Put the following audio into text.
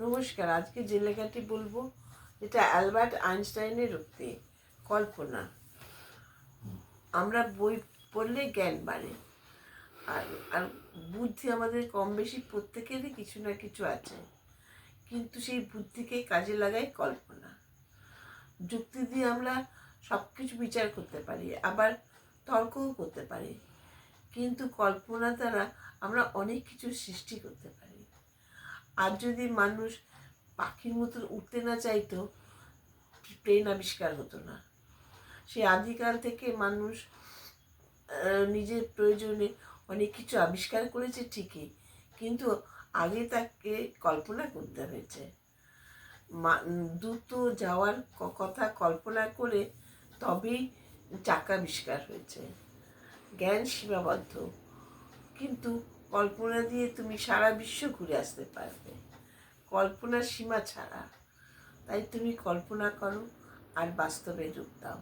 নমস্কার। আজকে যে লেখাটি বলবো যেটা অ্যালবার্ট আইনস্টাইনের উক্তি, কল্পনা। আমরা বই পড়লে জ্ঞান বাড়ে, আর আর বুদ্ধি আমাদের কম বেশি প্রত্যেকেরই কিছু না কিছু আছে, কিন্তু সেই বুদ্ধিকে কাজে লাগাই কল্পনা। যুক্তি দিয়ে আমরা সব কিছু বিচার করতে পারি, আবার তর্কও করতে পারি, কিন্তু কল্পনা দ্বারা আমরা অনেক কিছু সৃষ্টি করতে পারি। আর যদি মানুষ পাখির মতন উঠতে না চাইতো, প্লেন আবিষ্কার হতো না। সে আদিকাল থেকে মানুষ নিজের প্রয়োজনে অনেক কিছু আবিষ্কার করেছে ঠিকই, কিন্তু আগে তাকে কল্পনা করতে হয়েছে। দ্রুত যাওয়ার কথা কল্পনা করে তবেই চাকা আবিষ্কার হয়েছে। জ্ঞান সীমাবদ্ধ, কিন্তু কল্পনা দিয়ে তুমি সারা বিশ্ব ঘুরে আসতে পারবে। কল্পনার সীমা ছাড়া। তাই তুমি কল্পনা করো আর বাস্তবে রূপ দাও।